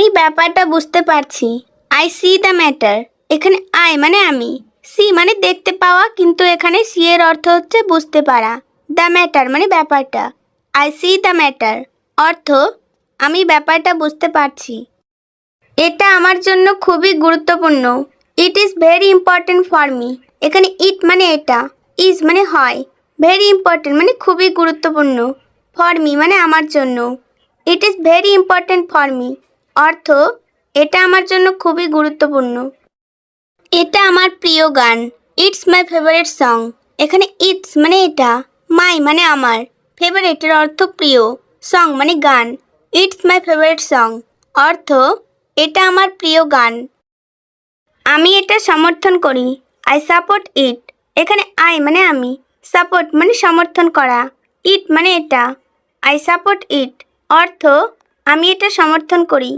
আমি ব্যাপারটা বুঝতে পারছি। I C the matter. এখানে আই মানে আমি, সি মানে দেখতে পাওয়া, কিন্তু এখানে সি এর অর্থ হচ্ছে বুঝতে পারা। দ্য ম্যাটার মানে ব্যাপারটা। আই সি দ্য ম্যাটার অর্থ আমি ব্যাপারটা বুঝতে পারছি। এটা আমার জন্য খুবই গুরুত্বপূর্ণ। It is very important for me. এখানে ইট মানে এটা, ইজ মানে হয়, ভেরি ইম্পর্টেন্ট মানে খুবই গুরুত্বপূর্ণ, ফর মি মানে আমার জন্য। It is very important for me অর্থ এটা আমার জন্য খুবই গুরুত্বপূর্ণ। এটা আমার প্রিয় গান। It's my favourite song. এখানে ইটস মানে এটা, মাই মানে আমার, ফেভারিটের অর্থ প্রিয়, সং মানে গান। ইটস মাই ফেভারিট সং অর্থ এটা আমার প্রিয় গান। আমি এটা সমর্থন করি। আই সাপোর্ট ইট। এখানে আই মানে আমি, সাপোর্ট মানে সমর্থন করা, ইট মানে এটা। আই সাপোর্ট ইট অর্থ আমি এটা সমর্থন করি।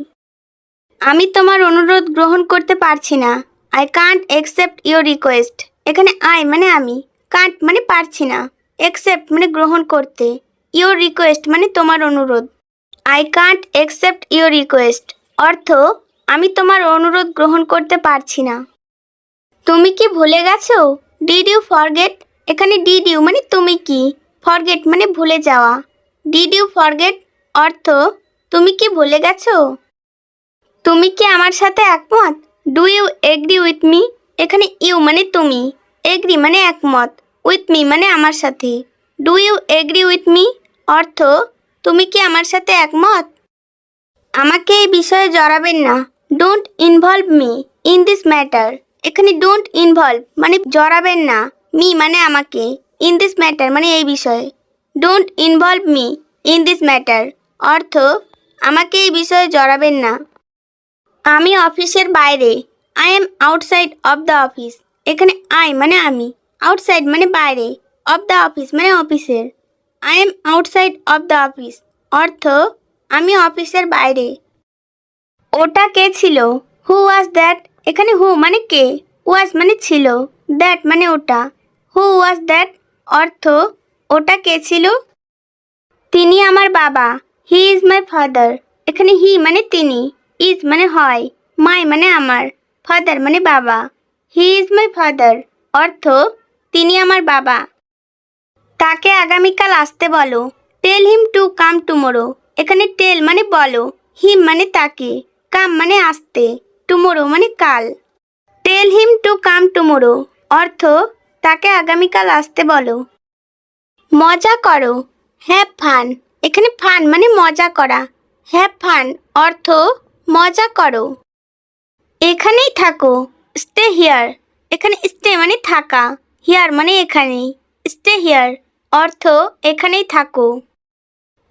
আমি তোমার অনুরোধ গ্রহণ করতে পারছি না। I can't accept your request. এখানে আই মানে আমি, কান্ট মানে পারছি না, অ্যাকসেপ্ট মানে গ্রহণ করতে, ইয়োর রিকোয়েস্ট মানে তোমার অনুরোধ। I can't accept your request অর্থ আমি তোমার অনুরোধ গ্রহণ করতে পারছি না। তুমি কি ভুলে গেছো? Did you forget. এখানে ডিড ইউ মানে তুমি কি, ফরগেট মানে ভুলে যাওয়া। ডিড ইউ ফরগেট অর্থ তুমি কি ভুলে গেছো? তুমি কি আমার সাথে একমত? Do you agree with me. এখানে ইউ মানে তুমি, এগ্রি মানে একমত, উইথ মি মানে আমার সাথে। Do you agree with me অর্থ তুমি কি আমার সাথে একমত? আমাকে এই বিষয়ে জড়াবেন না। Don't involve me in this matter. এখানে ডোন্ট ইনভলভ মানে জড়াবেন না, মি মানে আমাকে, ইন দিস ম্যাটার মানে এই বিষয়ে। Don't involve me in this matter অর্থ আমাকে এই বিষয়ে জড়াবেন না। আমি অফিসের বাইরে। I am outside of the office. এখানে আই মানে আমি, আউটসাইড মানে বাইরে, অফ দ্য অফিস মানে অফিসের। I am outside of the office অর্থ আমি অফিসের বাইরে। ওটা কে ছিল? হু ওয়াজ দ্যাট। এখানে হু মানে কে, ওয়াজ মানে ছিল, দ্যাট মানে ওটা। হু ওয়াজ দ্যাট অর্থ ওটা কে ছিল? তিনি আমার বাবা। He is my father. এখানে হি মানে তিনি, ইজ মানে হয়, মাই মানে আমার, ফাদার মানে বাবা। হি ইজ মাই ফাদার অর্থ তিনি আমার বাবা। তাকে আগামীকাল আসতে বলো। টেল হিম টু কাম টুমোরো। এখানে টেল মানে বলো, হিম মানে তাকে, কাম মানে আসতে, টুমোরো মানে কাল। টেল হিম টু কাম টুমোরো অর্থ তাকে আগামীকাল আসতে বলো। মজা করো। Have fun. এখানে ফান মানে মজা করা, হ্যাভ ফান অর্থ মজা করো। এখানেই থাকো। Stay here. এখানে স্টে মানে থাকা, হিয়ার মানে এখানেই, স্টে হিয়ার অর্থ এখানেই থাকো।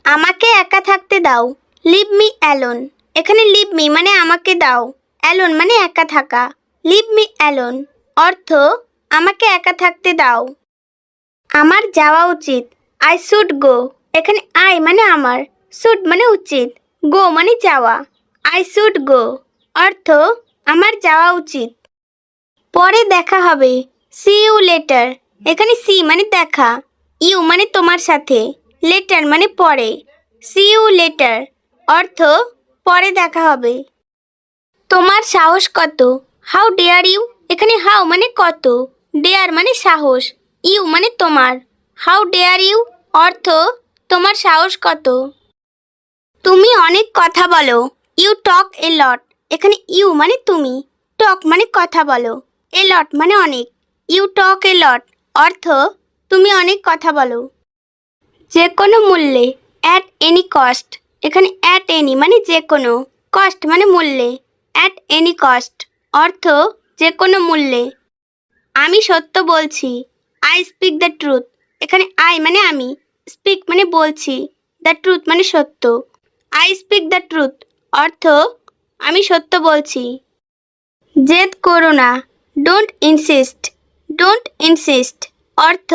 আমাকে একা থাকতে দাও। Leave me alone. এখানে লিভ মি মানে আমাকে দাও, অ্যালোন মানে একা থাকা, লিভ মি অ্যালোন অর্থ আমাকে একা থাকতে দাও। আমার যাওয়া উচিত। I should go. এখানে আই মানে আমার, শুড মানে উচিত, গো মানে যাওয়া। আই শুড গো অর্থ আমার যাওয়া উচিত। পরে দেখা হবে। See you later. এখানে সি মানে দেখা, ইউ মানে তোমার সাথে, লেটার মানে পরে। সি ইউ লেটার অর্থ পরে দেখা হবে। তোমার সাহস কত? How dare you. এখানে হাউ মানে কত, ডেয়ার মানে সাহস, ইউ মানে তোমার। হাউ ডেয়ার ইউ অর্থ তোমার সাহস কত? তুমি অনেক কথা বলো। ইউ টক এ লট। এখানে ইউ মানে তুমি, টক মানে কথা বলো, এ লট মানে অনেক। ইউ টক এ লট অর্থ তুমি অনেক কথা বলো। যে কোনো মূল্যে। At any cost. এখানে অ্যাট এনি মানে যে কোনো, কস্ট মানে মূল্যে। অ্যাট এনি কস্ট অর্থ যে কোনো মূল্যে। আমি সত্য বলছি। I speak the truth. এখানে আই মানে আমি, স্পিক মানে বলছি, দ্য ট্রুথ মানে সত্য। আই স্পিক দ্য ট্রুথ অর্থ আমি সত্য বলছি। জেদ করো না। Don't insist. ডোন্ট ইনসিস্ট অর্থ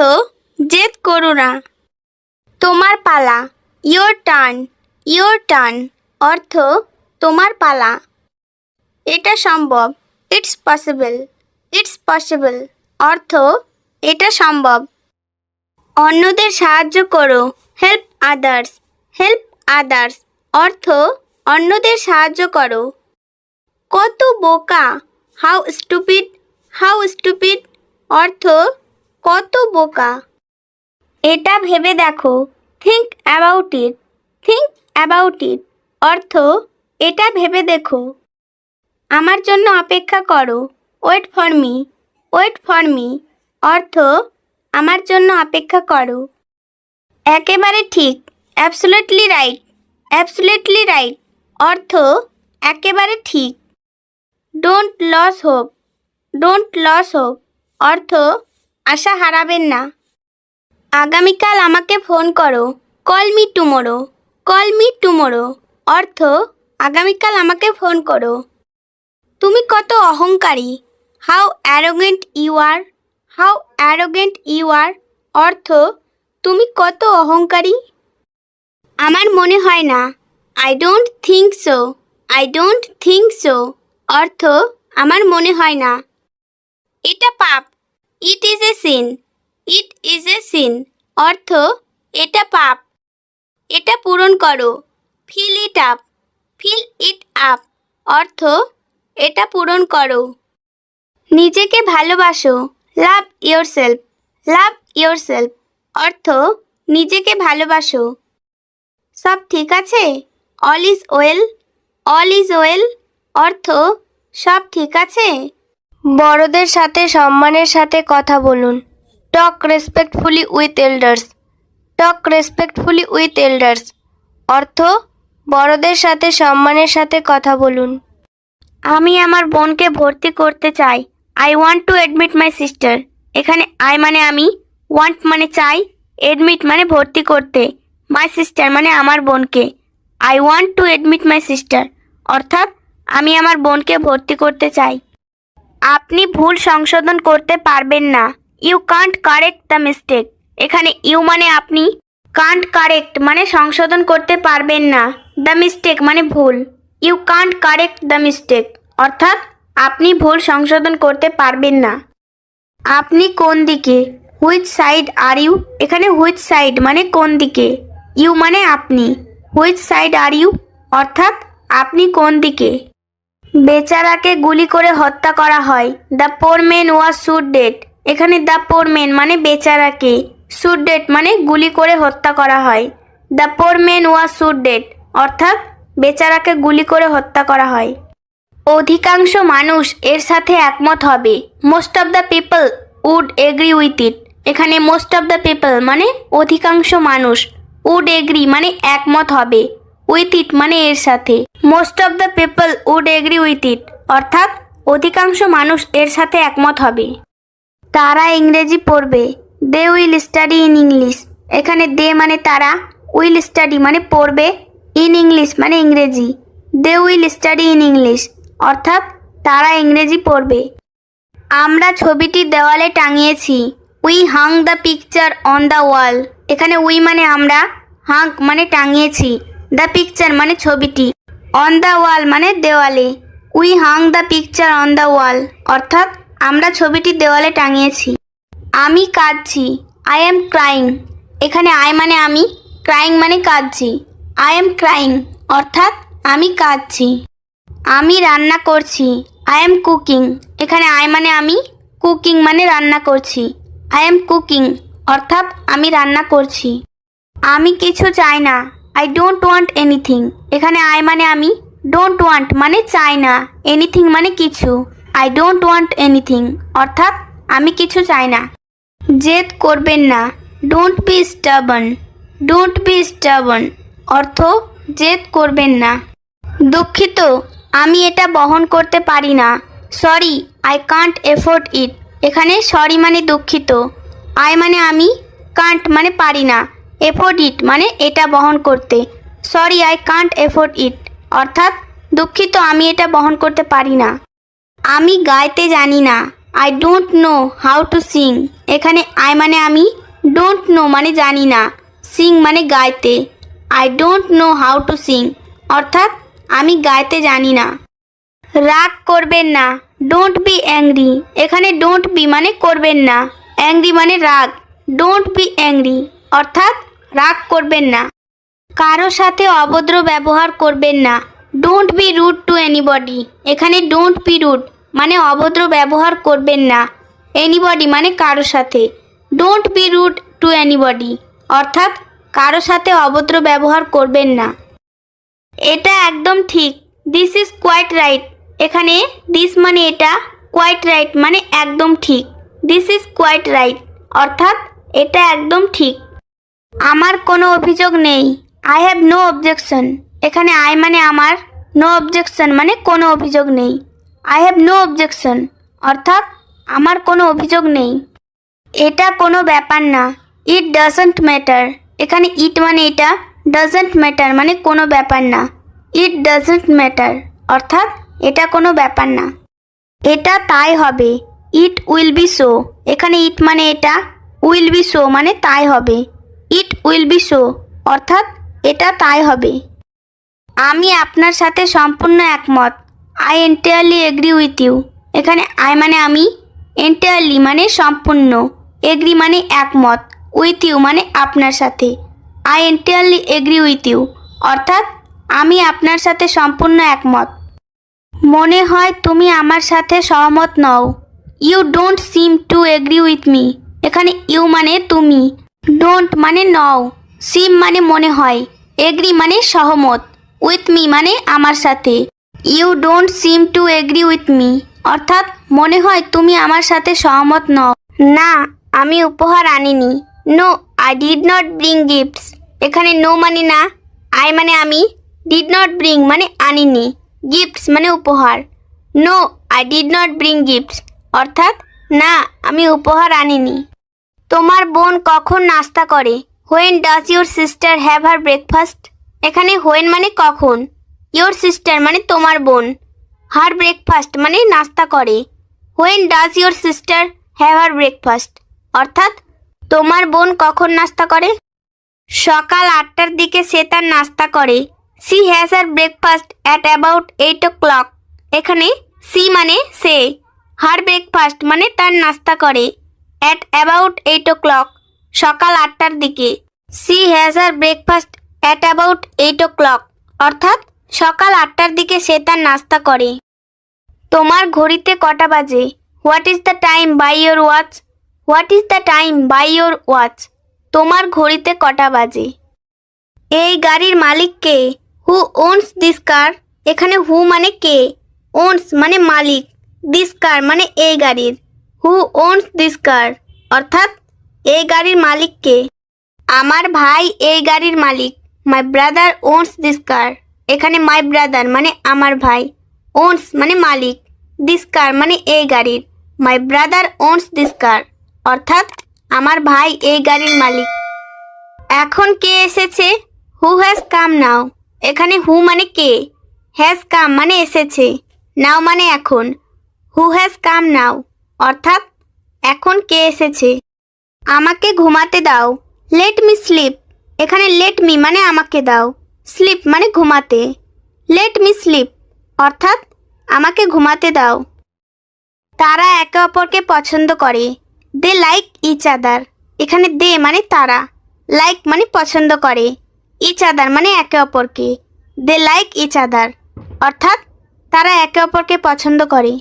জেদ করো না। তোমার পালা। Your turn. ইয়োর টার্ন অর্থ তোমার পালা। এটা সম্ভব। It's possible. ইটস পসিবল অর্থ এটা সম্ভব। অন্যদের সাহায্য করো। Help others. হেল্প আদার্স অর্থ অন্যদের সাহায্য করো। কত বোকা, হাউ স্টুপিড, হাউ স্টুপিড অর্থ কত বোকা। এটা ভেবে দেখো, think about it, think about it অর্থ এটা ভেবে দেখো। আমার জন্য অপেক্ষা করো, wait for me, wait for me অর্থ আমার জন্য অপেক্ষা করো। একেবারে ঠিক, অ্যাবসোলিউটলি রাইট, অ্যাবসোলিউটলি রাইট অর্থ একেবারে ঠিক। Don't lose hope, don't lose hope অর্থ আশা হারাবেন না। আগামীকাল আমাকে ফোন করো, call me tomorrow, call me tomorrow অর্থ আগামীকাল আমাকে ফোন করো। তুমি কত অহংকারী, how arrogant you are, how arrogant you are অর্থ তুমি কত অহংকারী। আমার মনে হয় না, I don't think so, I don't think so অর্থ আমার মনে হয় না। এটা পাপ, it is a sin, it is a scene অর্থ এটা পাপ। এটা পূরণ করো, fill it up, fill it up অর্থ এটা পূরণ করো। নিজেকে ভালোবাসো, লাভ ইয়োরসেলফ, লাভ ইয়োরসেলফ অর্থ নিজেকে ভালোবাসো। সব ঠিক আছে, all is well, all is well অর্থ সব ঠিক আছে। বড়দের সাথে সম্মানের সাথে কথা বলুন, talk respectfully with elders, talk respectfully with elders অর্থ বড়দের সাথে সম্মানের সাথে কথা বলুন। আমি আমার বোনকে ভর্তি করতে চাই, I want to admit my sister. এখানে আই মানে আমি, ওয়ান্ট মানে চাই, অ্যাডমিট মানে ভর্তি করতে, মাই সিস্টার মানে আমার বোনকে। I want to admit my sister অর্থাৎ আমি আমার বোনকে ভর্তি করতে চাই। আপনি ভুল সংশোধন করতে পারবেন না, you can't correct the mistake. এখানে ইউ মানে আপনি, কান্ট কারেক্ট মানে সংশোধন করতে পারবেন না, দ্য মিস্টেক মানে ভুল, you can't correct the mistake অর্থাৎ আপনি ভুল সংশোধন করতে পারবেন না। আপনি কোন দিকে, হুইচ সাইড আর ইউ। এখানে হুইচ সাইড মানে কোন দিকে, ইউ মানে আপনি, হুইচ সাইড আর ইউ অর্থাৎ আপনি কোন দিকে। বেচারাকে গুলি করে হত্যা করা হয়, the poor man was shoot dead. এখানে দ্য পোর ম্যান মানে বেচারাকে, শুট ডেড মানে গুলি করে হত্যা করা হয়, the poor man was shoot dead অর্থাৎ বেচারাকে গুলি করে হত্যা করা হয়। অধিকাংশ মানুষ এর সাথে একমত হবে, most of the people would agree with it. এখানে মোস্ট অফ দ্য পিপল মানে অধিকাংশ মানুষ, উড এগ্রি মানে একমত হবে, উইথ ইট মানে এর সাথে, most of the people would agree with it অর্থাৎ অধিকাংশ মানুষ এর সাথে একমত হবে। তারা ইংরেজি পড়বে, they will study in English. এখানে দে মানে তারা, উইল স্টাডি মানে পড়বে, ইন ইংলিশ মানে ইংরেজি, they will study in English অর্থাৎ তারা ইংরেজি পড়বে। আমরা ছবিটি দেওয়ালে টাঙিয়েছি, we hang the picture on the wall. এখানে উই মানে আমরা, হাং মানে টাঙিয়েছি, দ্য পিকচার মানে ছবিটি, অন দ্য ওয়াল মানে দেওয়ালে, we hang the picture on the wall অর্থাৎ আমরা ছবিটি দেওয়ালে টাঙিয়েছি। আমি কাঁদছি, আই এম ক্রাইং। এখানে আই মানে আমি, ক্রাইং মানে কাঁদছি, আই এম ক্রাইং অর্থাৎ আমি কাঁদছি। আমি রান্না করছি, আই এম কুকিং। এখানে আই মানে আমি, কুকিং মানে রান্না করছি, আই এম কুকিং অর্থাৎ আমি রান্না করছি। আমি কিছু চাই না, আই ডোন্ট ওয়ান্ট এনিথিং। এখানে আই মানে আমি, ডোন্ট ওয়ান্ট মানে চাই না, এনিথিং মানে কিছু, আই ডোন্ট ওয়ান্ট এনিথিং অর্থাৎ আমি কিছু চাই না। জেদ করবেন না, ডোন্ট বি স্টাবন, ডোন্ট বি স্টাবন অর্থ জেদ করবেন না। দুঃখিত, আমি এটা বহন করতে পারি না, সরি আই কান্ট এফোর্ড ইট। এখানে সরি মানে দুঃখিত, আই মানে আমি, কান্ট মানে পারি না, এফোর্ড ইট মানে এটা বহন করতে, সরি আই কান্ট এফোর্ড ইট অর্থাৎ দুঃখিত আমি এটা বহন করতে পারি না। আমি গাইতে জানি না, I don't know how to Singh. এখানে আই মানে আমি, ডোন্ট নো মানে জানি না, সিং মানে গাইতে, I don't know how to Singh অর্থাৎ আমি গাইতে জানি না। রাগ করবেন না, ডোন্ট বি অ্যাংরি। এখানে ডোন্ট বি মানে করবেন না, অ্যাংরি মানে রাগ, ডোন্ট বি অ্যাংরি অর্থাৎ রাগ করবেন না। কারো সাথে অভদ্র ব্যবহার করবেন না, don't be rude to anybody. এখানে ডোন্ট বি রুড মানে অভদ্র ব্যবহার করবেন না, এনিবডি মানে কারো সাথে। Don't be rude to anybody অর্থাৎ কারো সাথে অভদ্র ব্যবহার করবেন না। এটা একদম ঠিক, দিস ইজ কোয়াইট রাইট। এখানে দিস মানে এটা, কোয়াইট রাইট মানে একদম ঠিক। দিস ইজ কোয়াইট রাইট অর্থাৎ এটা একদম ঠিক। আমার কোনো অভিযোগ নেই, আই হ্যাভ নো অবজেকশন। এখানে আই মানে আমার, নো অবজেকশন মানে কোনো অভিযোগ নেই। আই হ্যাভ নো অবজেকশন অর্থাৎ আমার কোনো অভিযোগ নেই। এটা কোনো ব্যাপার না, ইট ডাজন্ট ম্যাটার। এখানে ইট মানে এটা, ডাজন্ট ম্যাটার মানে কোনো ব্যাপার না। ইট ডাজন্ট ম্যাটার অর্থাৎ এটা কোনো ব্যাপার না। এটা তাই হবে, ইট উইল বি সো। এখানে ইট মানে এটা, উইল বি সো মানে তাই হবে। ইট উইল বি সো অর্থাৎ এটা তাই হবে। আমি আপনার সাথে সম্পূর্ণ একমত, I entirely agree with you. এখানে আই মানে আমি, এন্টায়ারলি মানে সম্পূর্ণ, এগ্রি মানে একমত, উইথ ইউ মানে আপনার সাথে। I entirely agree with you অর্থাৎ আমি আপনার সাথে সম্পূর্ণ একমত। মনে হয় তুমি আমার সাথে সহমত নও, you don't seem to agree with me. এখানে ইউ মানে তুমি, ডোন্ট মানে নও, সিম মানে মনে হয়, এগ্রি মানে সহমত, উইথ মি মানে আমার সাথে। You don't seem to agree with me অর্থাৎ মনে হয় তুমি আমার সাথে সহমত নও। না, আমি উপহার আনিনি। No, I did not bring gifts. এখানে নো মানে না, আই মানে আমি, ডিড নট ব্রিং মানে আনিনি, গিফটস মানে উপহার। No, I did not bring gifts অর্থাৎ না, আমি উপহার আনিনি। তোমার বোন কখন নাস্তা করে? When does your sister have her breakfast? এখানে হোয়েন মানে কখন, ইউর সিস্টার মানে তোমার বোন, হার ব্রেকফাস্ট মানে নাস্তা করে। When does your sister have her breakfast অর্থাৎ তোমার বোন কখন নাস্তা করে? সকাল 8টার দিকে সে তার নাস্তা করে। She has her breakfast at about 8 o'clock। এখানে সি মানে সে, হার ব্রেকফাস্ট মানে তার নাস্তা করে, অ্যাট অ্যাবাউট 8 o'clock সকাল 8টার দিকে। She has her breakfast at about 8 o'clock অর্থাৎ সকাল 8টার দিকে সে তার নাস্তা করে। তোমার ঘড়িতে কটা বাজে? What is the time by your watch? What is the time by your watch? তোমার ঘড়িতে কটা বাজে? এই গাড়ির মালিক কে? হু ওনস দিস কার? এখানে হু মানে কে, ওনস মানে মালিক, দিস কার মানে এই গাড়ির। হু ওনস দিস কার অর্থাৎ এই গাড়ির মালিক কে? আমার ভাই এই গাড়ির মালিক। মাই ব্রাদার ওনস দিস কার। এখানে মাই ব্রাদার মানে আমার ভাই, ওনস মানে মালিক, দিস কার মানে এই গাড়ির। মাই ব্রাদার ওনস দিস কার অর্থাৎ আমার ভাই এই গাড়ির মালিক। এখন কে এসেছে? হু হ্যাজ কাম নাও। এখানে হু মানে কে, হ্যাজ কাম মানে এসেছে, নাও মানে এখন। হু হ্যাজ কাম নাও অর্থাৎ এখন কে এসেছে। আমাকে ঘুমাতে দাও, লেট মি স্লিপ। এখানে লেট মি মানে আমাকে দাও, স্লিপ মানে ঘুমাতে। লেট মি স্লিপ অর্থাৎ আমাকে ঘুমাতে দাও। তারা একে অপরকে পছন্দ করে, দে লাইক ইচ আদার। এখানে দে মানে তারা, লাইক মানে পছন্দ করে, ইচ আদার মানে একে অপরকে। দে লাইক ইচ আদার অর্থাৎ তারা একে অপরকে পছন্দ করে।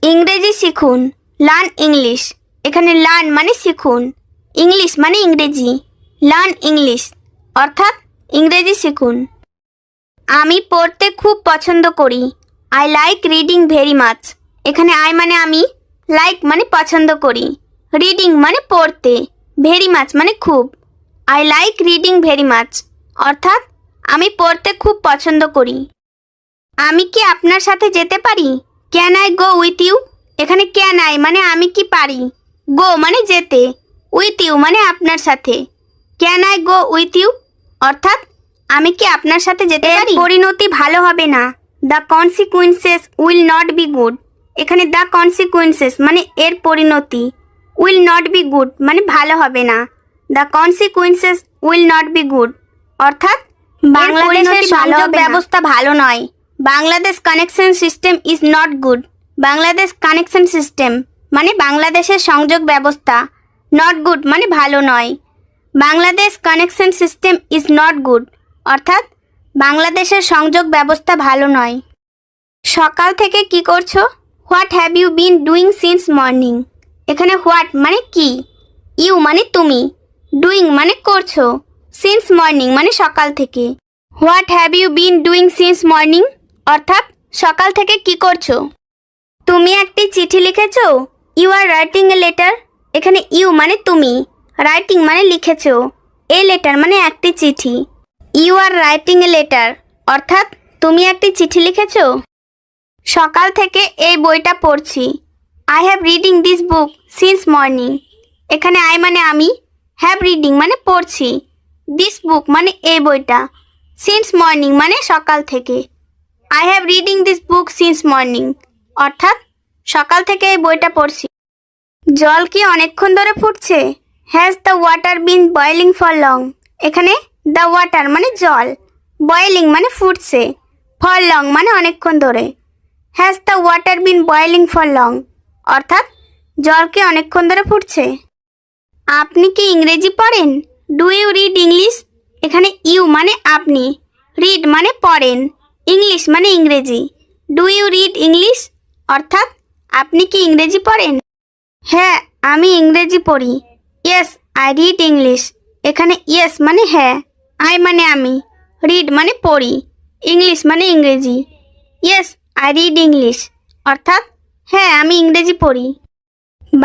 ইংরেজি শিখুন, লার্ন ইংলিশ। এখানে লার্ন মানে শিখুন, ইংলিশ মানে ইংরেজি, লার্ন ইংলিশ অর্থাৎ ইংরেজি শিখুন। আমি পড়তে খুব পছন্দ করি, I like reading very much. এখানে আই মানে আমি, লাইক মানে পছন্দ করি, রিডিং মানে পড়তে, ভেরি মাচ মানে খুব। I like reading very much অর্থাৎ আমি পড়তে খুব পছন্দ করি। আমি কি আপনার সাথে যেতে পারি? Can I go with you? এখানে ক্যান আই মানে আমি কি পারি, গো মানে যেতে, উইথ ইউ মানে আপনার সাথে। Can I go with you অর্থাৎ আমি কি আপনার সাথে যেতে পারি? পরিণতি ভালো হবে না, the consequences will not be good. এখানে দ্য কনসিকুয়েন্সেস মানে এর পরিণতি, উইল নট বি গুড মানে ভালো হবে না, the consequences will not be good অর্থাৎ বাংলাদেশের সংযোগ ব্যবস্থা ভালো নয়। Bangladesh connection system is not good. Bangladesh connection system মানে বাংলাদেশের সংযোগ ব্যবস্থা, নট গুড মানে ভালো নয়। Bangladesh connection system is not good অর্থাৎ বাংলাদেশের সংযোগ ব্যবস্থা ভালো নয়। সকাল থেকে কি করছো? What have you been doing since morning. এখানে হোয়াট মানে কি, ইউ মানে তুমি, ডুইং মানে করছো, সিন্স মর্নিং মানে সকাল থেকে। What have you been doing since morning অর্থাৎ সকাল থেকে কি করছো। তুমি একটি চিঠি লিখেছো? You are writing a letter. এখানে ইউ মানে তুমি, রাইটিং মানে লিখেছো, এ লেটার মানে একটি চিঠি। You are writing a letter অর্থাৎ তুমি একটি চিঠি লিখেছো। সকাল থেকে এই বইটা পড়ছি। I have reading this book since morning. এখানে আই মানে আমি, হ্যাভ রিডিং মানে পড়ছি, দিস বুক মানে এই বইটা, সিন্স মর্নিং মানে সকাল থেকে। I have reading this book since morning অর্থাৎ সকাল থেকে এই বইটা পড়ছি। জল কি অনেকক্ষণ ধরে ফুটছে? Has the water been boiling for long. এখানে দ্য ওয়াটার মানে জল, বয়েলিং মানে ফুটছে, ফর লং মানে অনেকক্ষণ ধরে। Has the water been boiling for long অর্থাৎ জল কি অনেকক্ষণ ধরে ফুটছে। আপনি কি ইংরেজি পড়েন? Do you read English. এখানে ইউ মানে আপনি, রিড মানে পড়েন, ইংলিশ মানে ইংরেজি। ডু ইউ রিড ইংলিশ অর্থাৎ আপনি কি ইংরেজি পড়েন? হ্যাঁ, আমি ইংরেজি পড়ি। Yes I read English. এখানে ইয়েস মানে হ্যাঁ, আই মানে আমি, রিড মানে পড়ি, ইংলিশ মানে ইংরেজি। ইয়েস আই রিড ইংলিশ অর্থাৎ হ্যাঁ আমি ইংরেজি পড়ি।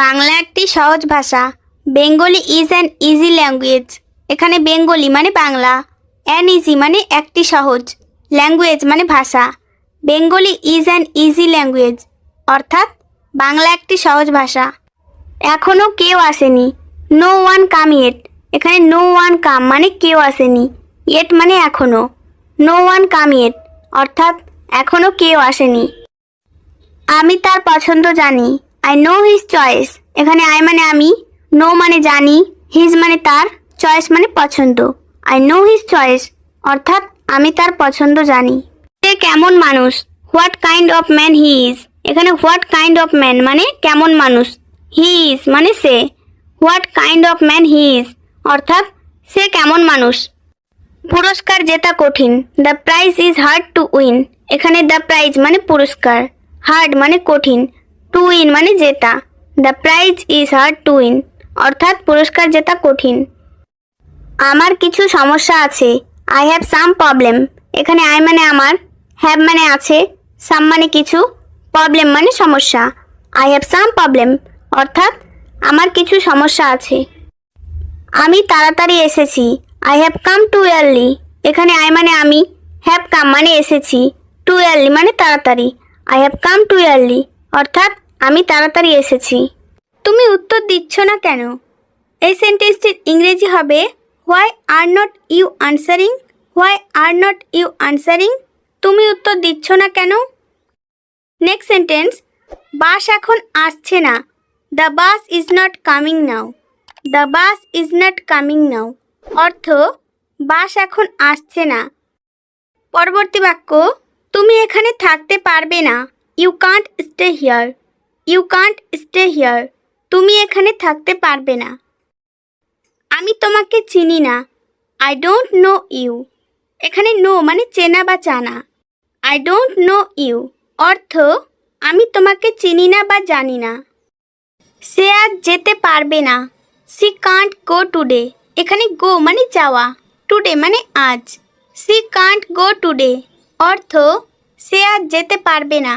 বাংলা একটি সহজ ভাষা। Bengali is an easy language. এখানে বেঙ্গলি মানে বাংলা, অ্যান ইজি মানে একটি সহজ, ল্যাঙ্গুয়েজ মানে ভাষা। Bengali is an easy language অর্থাৎ বাংলা একটি সহজ ভাষা। এখনও কেউ আসেনি। No one come yet. এখানে নো ওয়ান কাম মানে কেউ আসেনি, ইয়েট মানে এখনও। নো ওয়ান কাম ইয়েট অর্থাৎ এখনও কেউ আসেনি। আমি তার পছন্দ জানি। I know his choice. এখানে আই মানে আমি, নো মানে জানি, হিজ মানে তার, চয়েস মানে পছন্দ। আই নো হিজ চয়েস অর্থাৎ আমি তার পছন্দ জানি। সে কেমন মানুষ? What kind of man he is. এখানে হোয়াট কাইন্ড অফ ম্যান মানে কেমন মানুষ, হি ইজ মানে সে, what kind of man he is অর্থাৎ সে কেমন মানুষ। পুরস্কার জেতা কঠিন। The prize is hard to win. এখানে দ্য প্রাইজ মানে পুরস্কার, হার্ড মানে কঠিন, টু উইন মানে জেতা। The prize is hard to win অর্থাৎ পুরস্কার জেতা কঠিন। আমার কিছু সমস্যা আছে। I have some problem. এখানে আই মানে আমার, হ্যাভ মানে আছে, সাম মানে কিছু, প্রবলেম মানে সমস্যা। আই হ্যাভ সাম প্রবলেম অর্থাৎ আমার কিছু সমস্যা আছে। আমি তাড়াতাড়ি এসেছি। I have come too early. এখানে আই মানে আমি, হ্যাভ কাম মানে এসেছি, টু ইয়ারলি মানে তাড়াতাড়ি। I have come too early অর্থাৎ আমি তাড়াতাড়ি এসেছি। তুমি উত্তর দিচ্ছ না কেন? এই সেন্টেন্সটির ইংরেজি হবে why are not you answering. Why are not you answering. তুমি উত্তর দিচ্ছ না কেন? নেক্সট সেন্টেন্স, বাস এখন আসছে না। The bus is not coming now. The bus is not coming now অর্থ বাস এখন আসছে না। পরবর্তী বাক্য, তুমি এখানে থাকতে পারবে না। You can't stay here. You can't stay here. তুমি এখানে থাকতে পারবে না। আমি তোমাকে চিনি না। I don't know you. এখানে নো মানে চেনা বা জানা। আই ডোন্ট নো ইউ অর্থ আমি তোমাকে চিনি না বা জানি না। সে আজ যেতে পারবে না। She can't go today. এখানে গো মানে যাওয়া, টুডে মানে আজ। সি কান্ট গো টুডে অর্থ সে আজ যেতে পারবে না।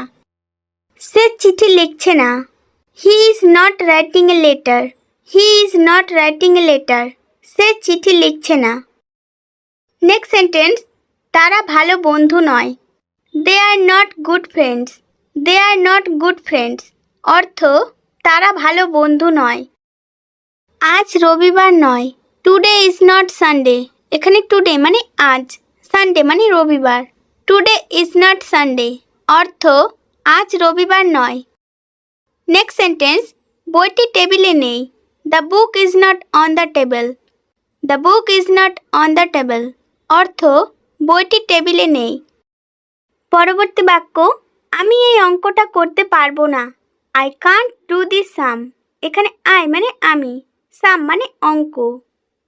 সে চিঠি লিখছে না। He is not writing a letter. He is not writing a letter. সে চিঠি লিখছে না। নেক্সট সেন্টেন্স, তারা ভালো বন্ধু নয়। They are not good friends. They are not good friends অর্থ তারা ভালো বন্ধু নয়। আজ রবিবার নয়। Today is not Sunday. এখানে টুডে মানে আজ, সানডে মানে রবিবার। টুডে ইজ নট সানডে অর্থ আজ রবিবার নয়। নেক্সট সেন্টেন্স, বইটি টেবিলে নেই। The book is not on the table. The book is not on the table অর্থ বইটি টেবিলে নেই। পরবর্তী বাক্য, আমি এই অঙ্কটা করতে পারবো না। আই কান্ট ডু দিস সাম। এখানে আই মানে আমি, সাম মানে অঙ্ক।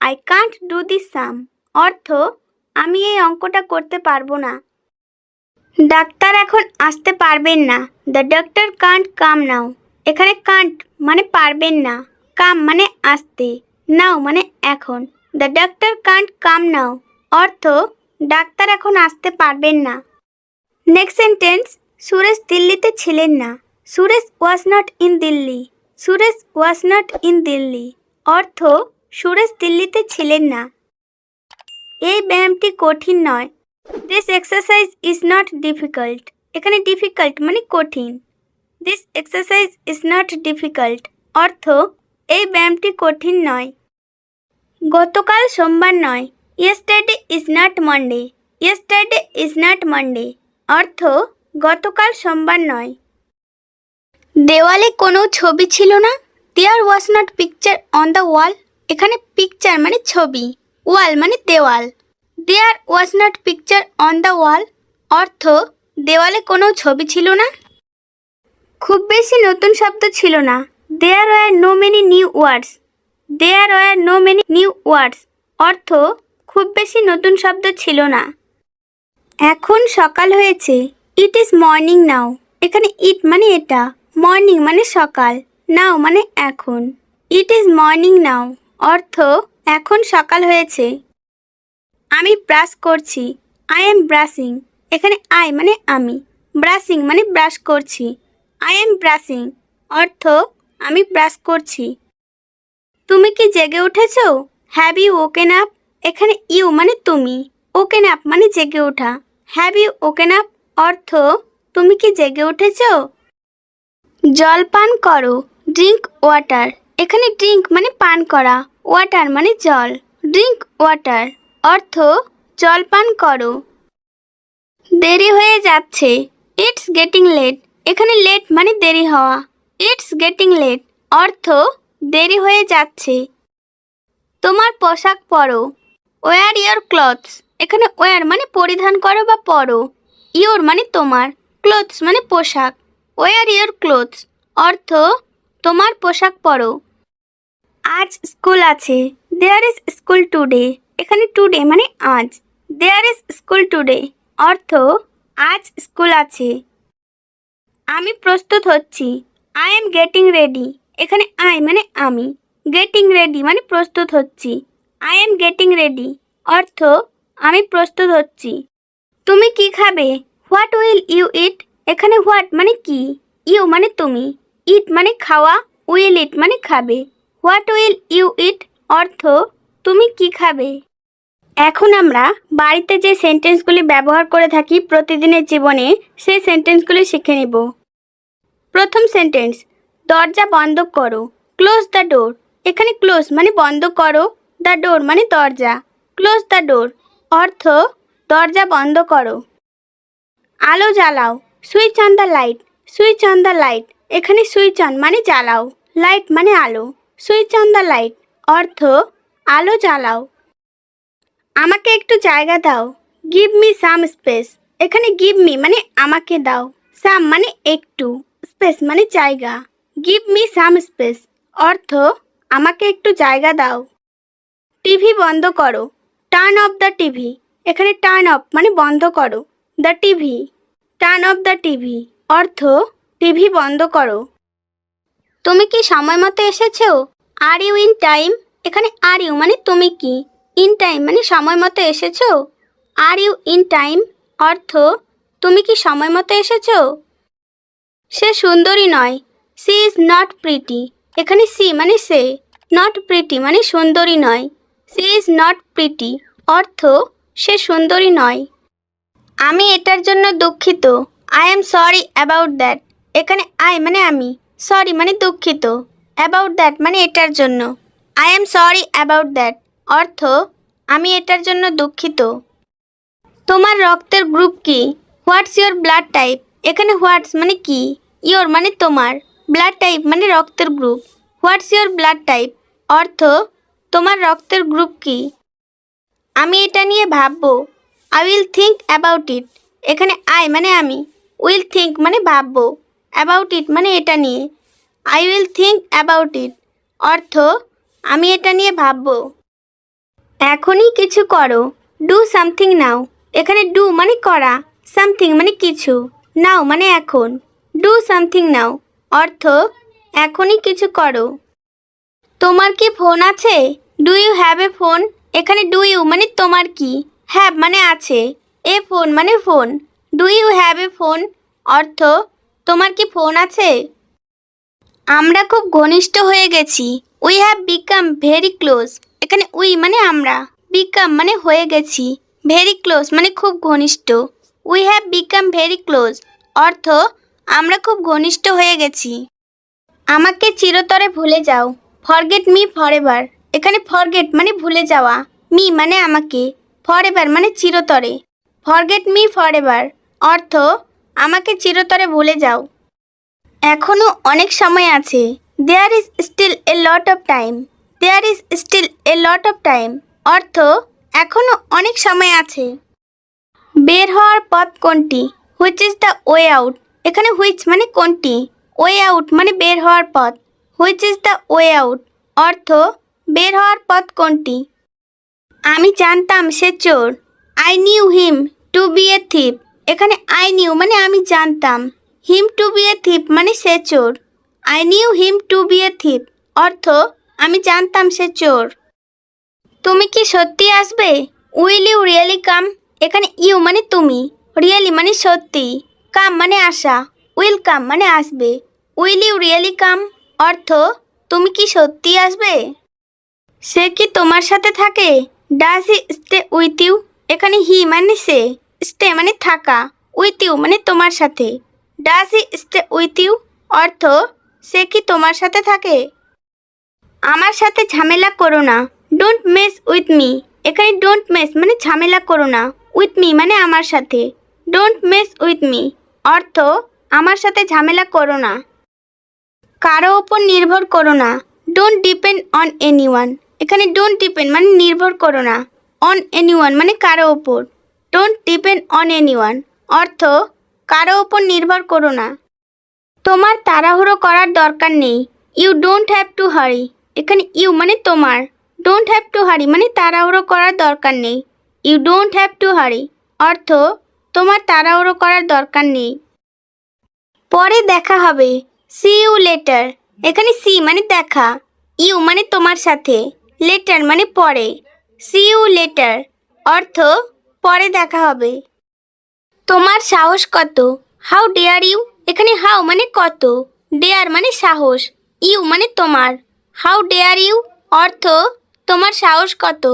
আই কান্ট ডু দিস সাম অর্থ আমি এই অঙ্কটা করতে পারবো না। ডাক্তার এখন আসতে পারবেন না। দ্য ডক্টর কান্ট কাম নাও। এখানে কান্ট মানে পারবেন না, কাম মানে আসতে, নাও মানে এখন। দ্য ডক্টর কান্ট কাম নাও অর্থ ডাক্তার এখন আসতে পারবেন না। নেক্সট সেন্টেন্স, সুরেশ দিল্লিতে ছিলেন না। Suresh was not in Delhi. Suresh was not in Delhi অর্থ সুরেশ দিল্লিতে ছিলেন না। এই ব্যায়ামটি কঠিন নয়। This exercise is not difficult. এখানে ডিফিকাল্ট মানে কঠিন। This exercise is not difficult অর্থ এই ব্যায়ামটি কঠিন নয়। গতকাল সোমবার নয়। Yesterday is not Monday. Yesterday is not Monday অর্থ গতকাল সোমবার নয়। দেওয়ালে কোনো ছবি ছিল না। There was not picture on the wall. এখানে পিকচার মানে ছবি, ওয়াল মানে দেওয়াল। There was not picture on the wall অর্থ দেওয়ালে কোনো ছবি ছিল না। খুব বেশি নতুন শব্দ ছিল না। There were no many new words. There were no many new words অর্থ খুব বেশি নতুন শব্দ ছিল না। এখন সকাল হয়েছে। ইট ইজ মর্নিং নাও। এখানে ইট মানে এটা, মর্নিং মানে সকাল, নাও মানে এখন। ইট ইজ মর্নিং নাও অর্থ এখন সকাল হয়েছে। আমি ব্রাশ করছি। I am brushing. এখানে আই মানে আমি, ব্রাশিং মানে ব্রাশ করছি। আই এম ব্রাশিং অর্থ আমি ব্রাশ করছি। তুমি কি জেগে উঠেছ? Have you woken up. এখানে ইউ মানে তুমি, ওকেন আপ মানে জেগে ওঠা। হ্যাভ ইউ ওকেন আপ অর্থ তুমি কি জেগে উঠেছ? জল পান করো। Drink water. এখানে ড্রিঙ্ক মানে পান করা, ওয়াটার মানে জল। ড্রিঙ্ক ওয়াটার অর্থ জল পান করো। দেরি হয়ে যাচ্ছে। It's getting late. এখানে লেট মানে দেরি হওয়া। ইটস গেটিং লেট অর্থ দেরি হয়ে যাচ্ছে। তোমার পোশাক পরো। Wear your clothes. এখানে ওয়্যার মানে পরিধান করো বা পরো। ইয়োর মানে তোমার, ক্লথস মানে পোশাক। ওয়্যার ইয়োর ক্লথস অর্থ তোমার পোশাক পরো। আজ স্কুল আছে। There is school today. এখানে টুডে মানে আজ। দেয়ার ইজ স্কুল টুডে অর্থ আজ স্কুল আছে। আমি প্রস্তুত হচ্ছি। I am getting ready. এখানে আই মানে আমি, গেটিং রেডি মানে প্রস্তুত হচ্ছি। আই এম গেটিং রেডি অর্থ আমি প্রস্তুত হচ্ছি। তুমি কি খাবে? হোয়াট উইল ইউ ইট। এখানে হোয়াট মানে কি, ইউ মানে তুমি, ইট মানে খাওয়া, উইল ইট মানে খাবে। হোয়াট উইল ইউ ইট অর্থ তুমি কি খাবে। এখন আমরা বাড়িতে যে সেন্টেন্সগুলি ব্যবহার করে থাকি প্রতিদিনের জীবনে, সেই সেন্টেন্সগুলি শিখে নেব। প্রথম সেন্টেন্স, দরজা বন্ধ করো। Close the door. এখানে ক্লোজ মানে বন্ধ করো, দ্য ডোর মানে দরজা। ক্লোজ দ্য ডোর অর্থ দরজা বন্ধ করো। আলো জ্বালাও। Switch on the light. Switch on the light. এখানে সুইচ অন মানে জ্বালাও, লাইট মানে আলো। সুইচ অন দ্য লাইট অর্থ আলো জ্বালাও। আমাকে একটু জায়গা দাও। Give me some space. এখানে গিভ মি মানে আমাকে দাও, সাম মানে একটু, স্পেস মানে জায়গা। গিভ মি সাম স্পেস অর্থ আমাকে একটু জায়গা দাও। টিভি বন্ধ করো। Turn off the TV. এখানে টার্ন অফ মানে বন্ধ করো, the TV. Turn off the TV অর্থ টিভি বন্ধ করো। তুমি কি সময় মতো এসেছো? Are you in time. এখানে আর ইউ মানে তুমি কি, ইন টাইম মানে সময় মতো এসেছো। আর ইউ ইন টাইম অর্থ তুমি কি সময় মতো এসেছো। সে সুন্দরী নয়। She is not pretty. এখানে সি মানে সে, নট প্রিটি মানে সুন্দরী নয়। সি ইজ নট প্রিটি অর্থ সে সুন্দরী নয়। আমি এটার জন্য দুঃখিত। I am sorry about that. এখানে আই মানে আমি, সরি মানে দুঃখিত, অ্যাবাউট দ্যাট মানে এটার জন্য। I am sorry about that অর্থ আমি এটার জন্য দুঃখিত। তোমার রক্তের গ্রুপ কি? What's your blood type. এখানে হোয়াটস মানে কি, ইয়োর মানে তোমার, ব্লাড টাইপ মানে রক্তের group. What's your blood type অর্থ তোমার রক্তের গ্রুপ কি। আমি এটা নিয়ে ভাববো। আই উইল থিঙ্ক অ্যাবাউট ইট। এখানে আই মানে আমি, উইল থিঙ্ক মানে ভাববো, অ্যাবাউট ইট মানে এটা নিয়ে। I will think about it অর্থ আমি এটা নিয়ে ভাববো। এখনই কিছু করো। ডু সামথিং নাও। এখানে ডু মানে করা, সামথিং মানে কিছু, নাও মানে এখন। ডু সামথিং নাও অর্থ এখনই কিছু করো। তোমার কি ফোন আছে? Do you have a phone. এখানে ডু ইউ মানে তোমার কি, হ্যাভ মানে আছে, এ ফোন মানে phone. Do you have a phone অর্থ তোমার কি ফোন আছে? আমরা খুব ঘনিষ্ঠ হয়ে গেছি। We have become very close. এখানে উই মানে আমরা, বিকাম মানে হয়ে গেছি, ভেরি ক্লোজ মানে খুব ঘনিষ্ঠ। We have become very close অর্থ আমরা খুব ঘনিষ্ঠ হয়ে গেছি। আমাকে চিরতরে ভুলে যাও। Forget me forever. এখানে ফরগেট মানে ভুলে যাওয়া, মি মানে আমাকে, ফরএভার মানে চিরতরে। ফরগেট মি ফরএভার অর্থ আমাকে চিরতরে ভুলে যাও। এখনও অনেক সময় আছে। There is still a lot of time. There is still a lot of time অর্থ এখনও অনেক সময় আছে। বের হওয়ার পথ কোনটি? Which is the way out. এখানে হুইচ মানে কোনটি, ওয়ে আউট মানে বের হওয়ার পথ। Which is the way out অর্থ বের হওয়ার পথ কোনটি। আমি জানতাম সে চোর। I knew him to be a thief. এখানে আই নিউ মানে আমি জানতাম, হিম টু বি এ থিপ মানে সে চোর। I knew him to be a thief অর্থ আমি জানতাম সে চোর। তুমি কি সত্যি আসবে? Will you really come. এখানে ইউ মানে তুমি, রিয়েলি মানে সত্যি, কাম মানে আসা, উইল কাম মানে আসবে। উইল ইউ রিয়েলি কাম অর্থ তুমি কি সত্যি আসবে? সে কি তোমার সাথে থাকে? Does he stay with you. এখানে হি মানে সে, স্টে মানে থাকা, উইথ ইউ মানে তোমার সাথে। Does he stay with you অর্থ সে কি তোমার সাথে থাকে? আমার সাথে ঝামেলা করো না। Don't mess with me. এখানে ডোন্ট মেস মানে ঝামেলা করো না, উইথ মি মানে আমার সাথে। ডোন্ট মেস উইথ মি অর্থ আমার সাথে ঝামেলা করো না। কারো ওপর নির্ভর করো না। Don't depend on anyone. এখানে ডোন্ট ডিপেন্ড মানে নির্ভর করো না, অন এনিওয়ান মানে কারো ওপর। ডোন্ট ডিপেন্ড অন এনিওয়ান অর্থ কারো ওপর নির্ভর করো না। তোমার তাড়াহুড়ো করার দরকার নেই। ইউ ডোন্ট হ্যাভ টু হারি। এখানে ইউ মানে তোমার, ডোন্ট হ্যাভ টু হারি মানে তাড়াহুড়ো করার দরকার নেই। ইউ ডোন্ট হ্যাভ টু হারি অর্থ তোমার তাড়াহুড়ো করার দরকার নেই। পরে দেখা হবে। See you later. এখানে সি মানে দেখা, ইউ মানে তোমার সাথে, লেটার মানে পরে। সি ইউ লেটার অর্থ পরে দেখা হবে। তোমার সাহস কত? How dare you. এখানে হাউ মানে কত, ডেয়ার মানে সাহস, ইউ মানে তোমার। হাউ ডেয়ার ইউ অর্থ তোমার সাহস কত।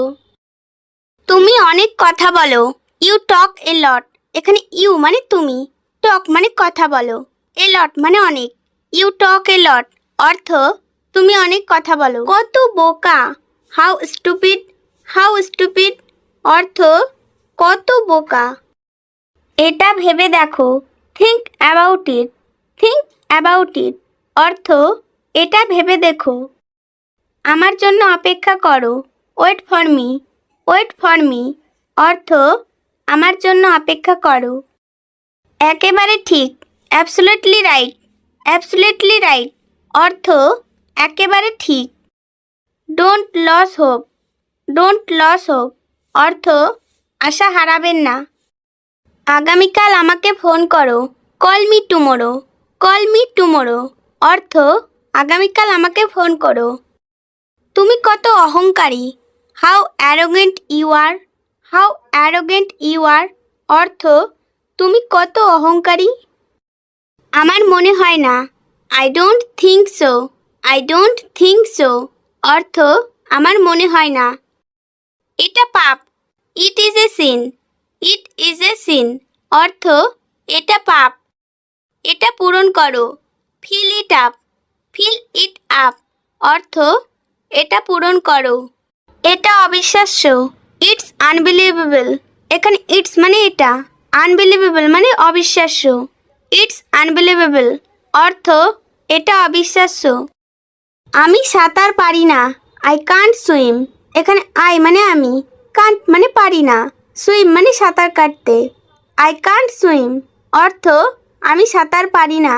তুমি অনেক কথা বলো। ইউ টক এ লট। এখানে ইউ মানে তুমি, টক মানে কথা বলো, এ লট মানে অনেক। ইউ টক এ লট অর্থ তুমি অনেক কথা বলো। কত বোকা। How stupid. হাউ স্টুপিড অর্থ কত বোকা। এটা ভেবে দেখো। Think about it. Think about it অর্থ এটা ভেবে দেখো। আমার জন্য অপেক্ষা করো। Wait for me. Wait for me অর্থ আমার জন্য অপেক্ষা করো। একেবারে ঠিক। Absolutely right. অ্যাবসোলিউটলি রাইট অর্থ একেবারে ঠিক। Don't lose hope. Don't lose hope অর্থ আশা হারাবেন না। আগামীকাল আমাকে ফোন করো। Call me tomorrow. Call me tomorrow অর্থ আগামীকাল আমাকে ফোন করো। তুমি কত অহংকারী। How arrogant you are. How arrogant you are অর্থ তুমি কত অহংকারী। আমার মনে হয় না। I don't think so. I don't think so অর্থ আমার মনে হয় না। এটা পাপ। It is a sin. It is a scene অর্থ এটা পাপ। এটা পূরণ করো। Fill it up. Fill it up অর্থ এটা পূরণ করো। এটা অবিশ্বাস্য। It's unbelievable. এখানে ইটস মানে এটা, আনবিলিভেবল মানে অবিশ্বাস্য। ইটস আনবিলিভেবল অর্থ এটা অবিশ্বাস্য। আমি সাঁতার পারি না। I can't swim. এখানে আই মানে আমি, কান্ট মানে পারি না, সুইম মানে সাঁতার কাটতে। আই কান্ট সুইম অর্থ আমি সাঁতার পারি না।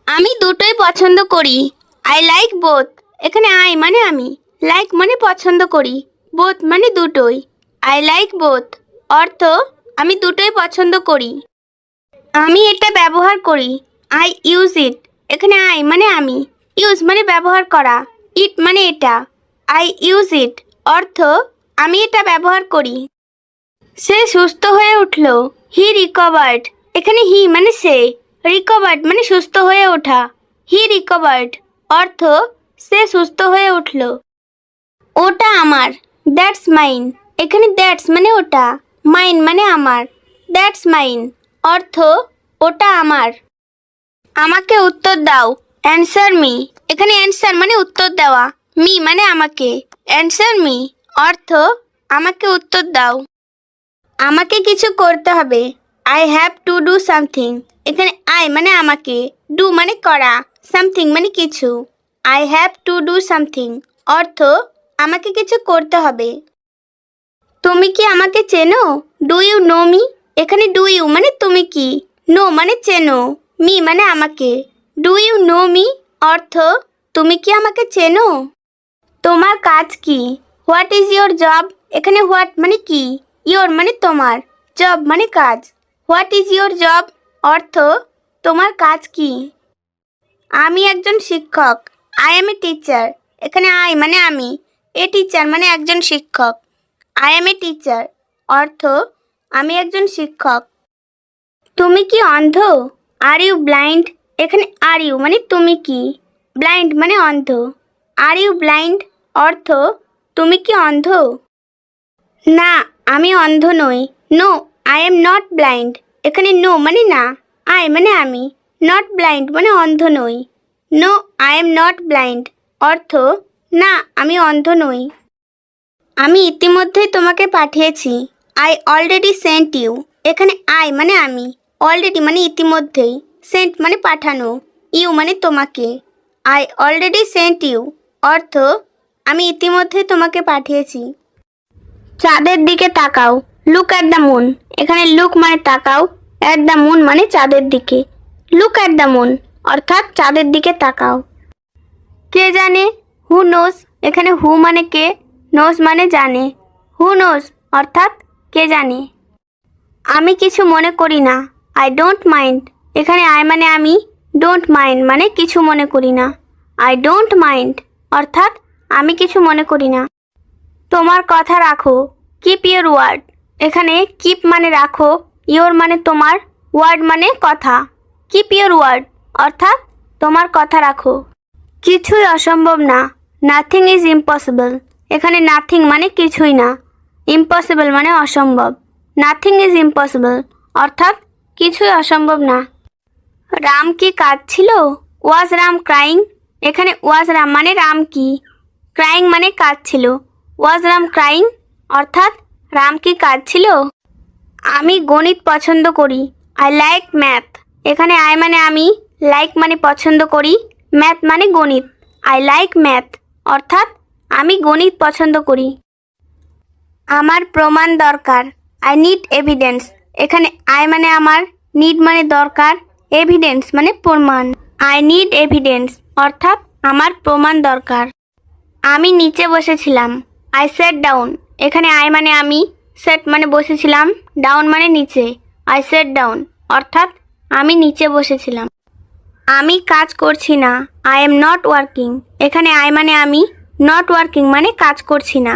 আমি দুটোই পছন্দ করি। I like both. এখানে আই মানে আমি, লাইক মানে পছন্দ করি, বোথ মানে দুটোই। আই লাইক বোথ অর্থ আমি দুটোই পছন্দ করি। আমি এটা ব্যবহার করি। I use it. এখানে আই মানে আমি, ইউজ মানে ব্যবহার করা, ইট মানে এটা। আই ইউজ ইট অর্থ আমি এটা ব্যবহার করি। সে সুস্থ হয়ে উঠল। হি রিকভার্ড। এখানে হি মানে সে, রিকভার্ড মানে সুস্থ হয়ে ওঠা। হি রিকভার্ড অর্থ সে সুস্থ হয়ে উঠল। ওটা আমার। That's mine. এখানে দ্যাটস মানে ওটা, মাইন মানে আমার। দ্যাটস মাইন অর্থ ওটা আমার। আমাকে উত্তর দাও। Answer me. এখানে অ্যান্সার মানে উত্তর দেওয়া, মি মানে আমাকে। অ্যান্সার মি অর্থ আমাকে উত্তর দাও। আমাকে কিছু করতে হবে। I have to do something. এখানে আই মানে আমাকে, ডু মানে করা, সামথিং মানে কিছু। I have to do something অর্থ আমাকে কিছু করতে হবে। তুমি কি আমাকে চেনো? Do you know me. এখানে ডু ইউ মানে তুমি কি, নো মানে চেনো, মি মানে আমাকে। ডু ইউ নো মি অর্থ তুমি কি আমাকে চেনো? তোমার কাজ কি? What is your job. এখানে হোয়াট মানে কি, ইয়োর মানে তোমার, জব মানে কাজ। হোয়াট ইজ ইয়োর জব অর্থ তোমার কাজ কি? আমি একজন শিক্ষক। I M a teacher. এখানে আই মানে আমি, এ টিচার মানে একজন শিক্ষক। আই এম এ টিচার অর্থ আমি একজন শিক্ষক। তুমি কি অন্ধ? Are you blind. এখানে আর ইউ মানে তুমি কি, ব্লাইন্ড মানে অন্ধ। আর ইউ ব্লাইন্ড অর্থ তুমি কি অন্ধ? না, আমি অন্ধ নই। No, I am not blind. এখানে নো মানে না, আই মানে আমি, নট ব্লাইন্ড মানে অন্ধ নই। No, I am not blind অর্থ না, আমি অন্ধ নই। আমি ইতিমধ্যেই তোমাকে পাঠিয়েছি। I already sent you. এখানে আই মানে আমি, অলরেডি মানে ইতিমধ্যেই, সেন্ট মানে পাঠানো, ইউ মানে তোমাকে। আই অলরেডি সেন্ট ইউ অর্থ আমি ইতিমধ্যেই তোমাকে পাঠিয়েছি। চাঁদের দিকে তাকাও। Look at the moon. এখানে লুক মানে তাকাও, অ্যাট দ্য মুন মানে চাঁদের দিকে। লুক অ্যাট দ্য মুন অর্থাৎ চাঁদের দিকে তাকাও। কে জানে? Who knows. এখানে হু মানে কে, নোজ মানে জানে। হু নোজ অর্থাৎ কে জানে। আমি কিছু মনে করি না। I don't mind. এখানে আই মানে আমি, ডোন্ট মাইন্ড মানে কিছু মনে করি না। আই ডোন্ট মাইন্ড অর্থাৎ আমি কিছু মনে করি না। তোমার কথা রাখো। Keep your word. এখানে কিপ মানে রাখো, ইয়োর মানে তোমার, ওয়ার্ড মানে কথা। কিপ ইয়োর ওয়ার্ড অর্থাৎ তোমার কথা রাখো। কিছুই অসম্ভব না। Nothing is impossible. এখানে নাথিং মানে কিছুই না, ইম্পসিবল মানে অসম্ভব। নাথিং ইজ ইম্পসিবল অর্থাৎ কিছুই অসম্ভব না। রাম কি কাঁদছিল? ওয়াজ রাম ক্রাইং। এখানে ওয়াজ রাম মানে রাম কি, ক্রাইং মানে কাঁদছিল। ওয়াজ রাম ক্রাইং অর্থাৎ রাম কি কাঁদছিল? আমি গণিত পছন্দ করি। I like math. এখানে আই মানে আমি, লাইক মানে পছন্দ করি, ম্যাথ মানে গণিত। আই লাইক ম্যাথ অর্থাৎ আমি গণিত পছন্দ করি। আমার প্রমাণ দরকার। I need evidence. এখানে আই মানে আমার, নিড মানে দরকার, এভিডেন্স মানে প্রমাণ। আই নিড এভিডেন্স অর্থাৎ আমার প্রমাণ দরকার। আমি নিচে বসেছিলাম। I set down. এখানে আই মানে আমি, সেট মানে বসেছিলাম, ডাউন মানে নিচে। আই সেট ডাউন অর্থাৎ আমি নিচে বসেছিলাম। আমি কাজ করছি না। I am not working. এখানে আই মানে আমি, নট ওয়ার্কিং মানে কাজ করছি না।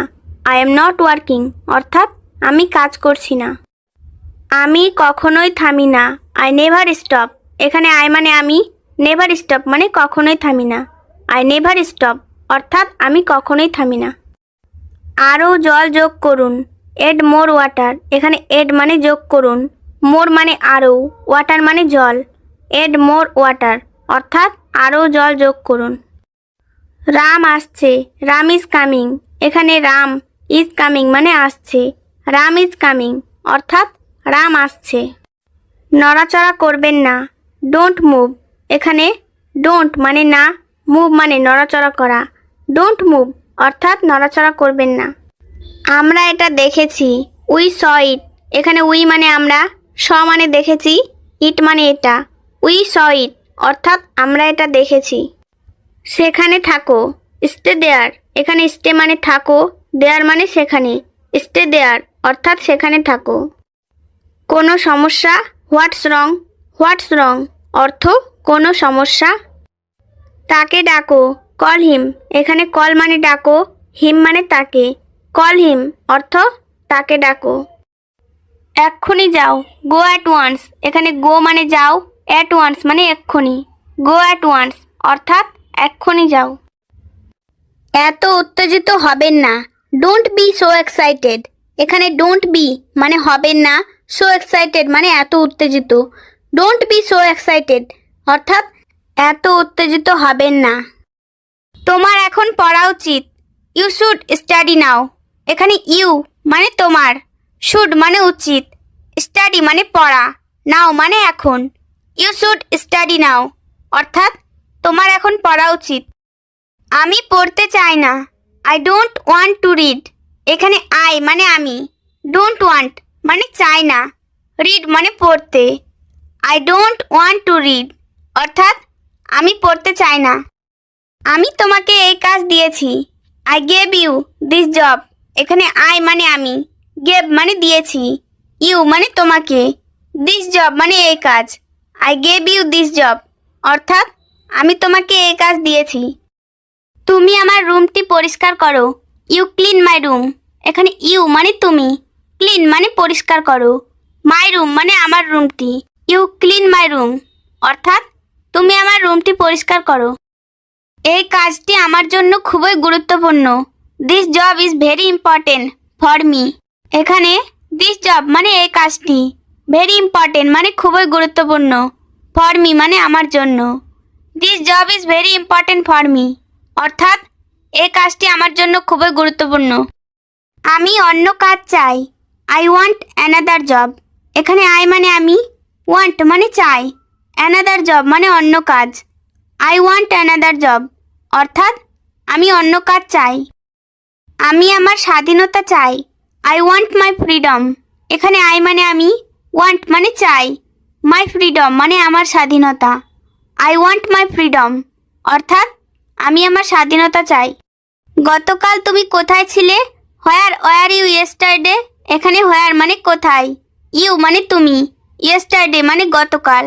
আই এম নট ওয়ার্কিং অর্থাৎ আমি কাজ করছি না। আমি কখনোই থামি না। I never stop. এখানে আই মানে আমি, নেভার স্টপ মানে কখনোই থামি না। আই নেভার স্টপ অর্থাৎ আমি কখনোই থামি না। আরও জল যোগ করুন। Add more water. এখানে এড মানে যোগ করুন, মোর মানে আরও, ওয়াটার মানে জল। এড মোর ওয়াটার অর্থাৎ আরও জল যোগ করুন। রাম আসছে। Ram is coming. এখানে রাম ইজ কামিং মানে আসছে, রাম ইজ কামিং অর্থাৎ রাম আসছে। নড়াচড়া করবেন না। Don't move. এখানে ডোন্ট মানে না, মুভ মানে নড়াচড়া করা। ডোন্ট মুভ অর্থাৎ নড়াচড়া করবেন না। আমরা এটা দেখেছি। উই স ইট। এখানে উই মানে আমরা, স মানে দেখেছি, ইট মানে এটা। উই স ইট অর্থাৎ আমরা এটা দেখেছি। সেখানে থাকো। Stay there. এখানে স্টে মানে থাকো, দেয়ার মানে সেখানে। স্টে দেয়ার অর্থাৎ সেখানে থাকো। কোনো সমস্যা, হোয়াটস রং, হোয়াটস রং অর্থ কোনো সমস্যা। তাকে ডাকো, কল হিম, এখানে কল মানে ডাকো, হিম মানে তাকে, কল হিম অর্থ তাকে ডাকো। এক্ষুনি যাও, গো অ্যাট ওয়ান্স, এখানে গো মানে যাও, অ্যাট ওয়ান্স মানে এক্ষুনি, গো অ্যাট ওয়ান্স অর্থাৎ এক্ষুনি যাও। এত উত্তেজিত হবেন না, ডোন্ট বি সো এক্সাইটেড, এখানে ডোন্ট বি মানে হবেন না, সো এক্সাইটেড মানে এত উত্তেজিত, ডোন্ট বি সো এক্সাইটেড অর্থাৎ এত উত্তেজিত হবেন না। তোমার এখন পড়া উচিত, ইউ শুড স্টাডি নাও, এখানে ইউ মানে তোমার, শুড মানে উচিত, স্টাডি মানে পড়া, নাও মানে এখন, ইউ শুড স্টাডি নাও অর্থাৎ তোমার এখন পড়া উচিত। আমি পড়তে চাই না, I don't want to read, এখানে আই মানে আমি, ডোন্ট ওয়ান্ট মানে চাই না, রিড মানে পড়তে, I don't want to read অর্থাৎ আমি পড়তে চাই না। আমি তোমাকে এই কাজ দিয়েছি, I gave you this job, এখানে আই মানে আমি, গেভ মানে দিয়েছি, ইউ মানে তোমাকে, দিস জব মানে এই কাজ, I gave you this job অর্থাৎ আমি তোমাকে এই কাজ দিয়েছি। তুমি আমার রুমটি পরিষ্কার করো, ইউ ক্লিন মাই রুম, এখানে ইউ মানে তুমি, ক্লিন মানে পরিষ্কার করো, মাই রুম মানে আমার রুমটি, ইউ ক্লিন মাই রুম অর্থাৎ তুমি আমার রুমটি পরিষ্কার করো। এই কাজটি আমার জন্য খুবই গুরুত্বপূর্ণ, this job is very important for me, এখানে দিস জব মানে এই কাজটি, ভেরি ইম্পর্টেন্ট মানে খুবই গুরুত্বপূর্ণ, ফর মি মানে আমার জন্য, this job is very important for me অর্থাৎ এই কাজটি আমার জন্য খুবই গুরুত্বপূর্ণ। আমি অন্য কাজ চাই, আই ওয়ান্ট অ্যানাদার জব, এখানে আই মানে আমি, ওয়ান্ট মানে চাই, অ্যানাদার জব মানে অন্য কাজ, আই ওয়ান্ট অ্যানাদার জব অর্থাৎ আমি অন্য কাজ চাই। আমি আমার স্বাধীনতা চাই, আই ওয়ান্ট মাই ফ্রিডম, এখানে আই মানে আমি, ওয়ান্ট মানে চাই, মাই ফ্রিডম মানে আমার স্বাধীনতা, আই ওয়ান্ট মাই ফ্রিডম অর্থাৎ আমি আমার স্বাধীনতা চাই। গতকাল তুমি কোথায় ছিলে, হোয়ার ওয়ার ইউ ইয়েস্টারডে, এখানে হোয়ার মানে কোথায়, ইউ মানে তুমি, ইয়েস্টারডে মানে গতকাল,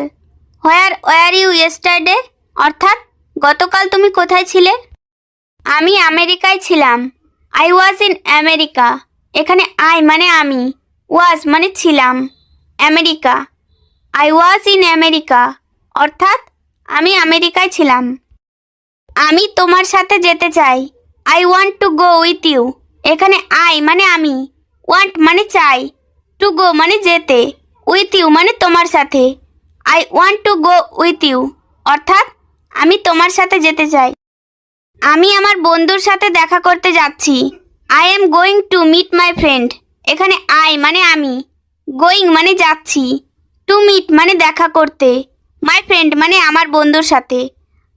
হোয়ার ওয়ার ইউ ইয়েস্টারডে অর্থাৎ গতকাল তুমি কোথায় ছিলে। আমি আমেরিকায় ছিলাম, আই ওয়াজ ইন আমেরিকা, এখানে আই মানে আমি, ওয়াজ মানে ছিলাম, America, I was in America অর্থাৎ আমি আমেরিকায় ছিলাম। আমি তোমার সাথে যেতে চাই, I want to go with you, এখানে আই মানে আমি, ওয়ান্ট মানে চাই, টু গো মানে যেতে, উইথ ইউ মানে তোমার সাথে, I want to go with you অর্থাৎ আমি তোমার সাথে যেতে চাই। আমি আমার বন্ধুর সাথে দেখা করতে যাচ্ছি, I am going to meet my friend, এখানে আই মানে আমি, গোয়িং মানে যাচ্ছি, টু মিট মানে দেখা করতে, মাই ফ্রেন্ড মানে আমার বন্ধুর সাথে,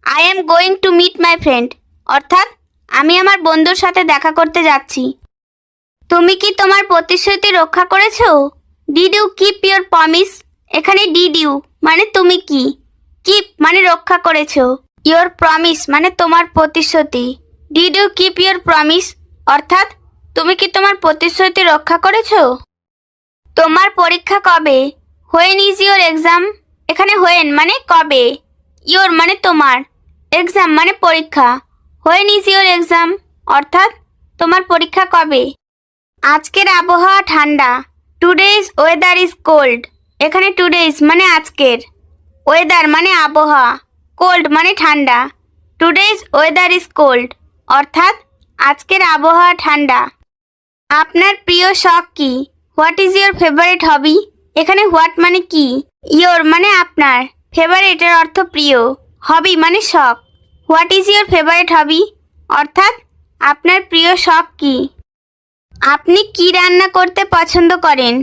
I am going to meet my friend অর্থাৎ আমি আমার বন্ধুর সাথে দেখা করতে যাচ্ছি। তুমি কি তোমার প্রতিশ্রুতি রক্ষা করেছো, did you keep your promise, এখানে ডিড ইউ মানে তুমি কি, কিপ মানে রক্ষা করেছো, ইউর প্রমিস মানে তোমার প্রতিশ্রুতি, did you keep your promise অর্থাৎ তুমি কি তোমার প্রতিশ্রুতি রক্ষা করেছো। তোমার পরীক্ষা কবে, হোয়েন ইজ ইউর এক্সাম, এখানে হোয়েন মানে কবে, ইউর মানে তোমার, এক্সাম মানে পরীক্ষা, হোয়েন ইজ ইউর এক্সাম অর্থাৎ তোমার পরীক্ষা কবে। আজকের আবহাওয়া ঠান্ডা, টুডেজ ওয়েদার ইজ কোল্ড, এখানে টুডেজ মানে আজকের, ওয়েদার মানে আবহাওয়া, কোল্ড মানে ঠান্ডা, টুডেজ ওয়েদার ইজ কোল্ড অর্থাৎ আজকের আবহাওয়া ঠান্ডা। আপনার প্রিয় শখ কি, what is your favourite hobby, এখানে হোয়াট মানে কি, ইয়োর মানে আপনার, ফেভারিটের অর্থ প্রিয়, হবি মানে শখ, what is your favourite hobby অর্থাৎ আপনার প্রিয় শখ কি। আপনি কি রান্না করতে পছন্দ করেন,